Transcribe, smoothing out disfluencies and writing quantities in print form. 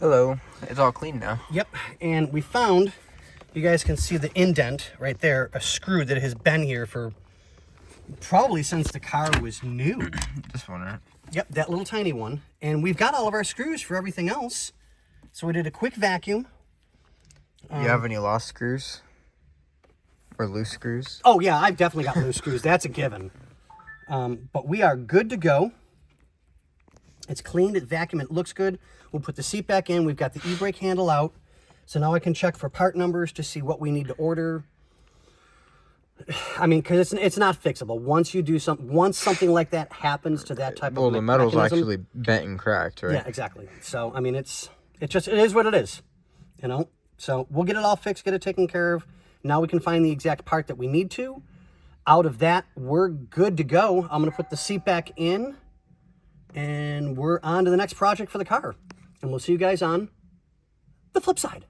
Hello. It's all clean now. Yep, and we found, you guys can see the indent right there, a screw that has been here for probably since the car was new. This one, right? Yep, that little tiny one. And we've got all of our screws for everything else. So we did a quick vacuum. You have any lost screws? Or loose screws? Oh yeah, I've definitely got loose screws. That's a given. But we are good to go. It's cleaned, it's vacuumed, it looks good. We'll put the seat back in. We've got the e-brake handle out. So now I can check for part numbers to see what we need to order. I mean, because it's not fixable. Once you do once something like that happens to that type of the metal's mechanism, actually bent and cracked, right? Yeah, exactly. So I mean, it is what it is, you know. So we'll get it all fixed, get it taken care of. Now we can find the exact part that we need to. Out of that, we're good to go. I'm gonna put the seat back in, and we're on to the next project for the car. And we'll see you guys on the flip side.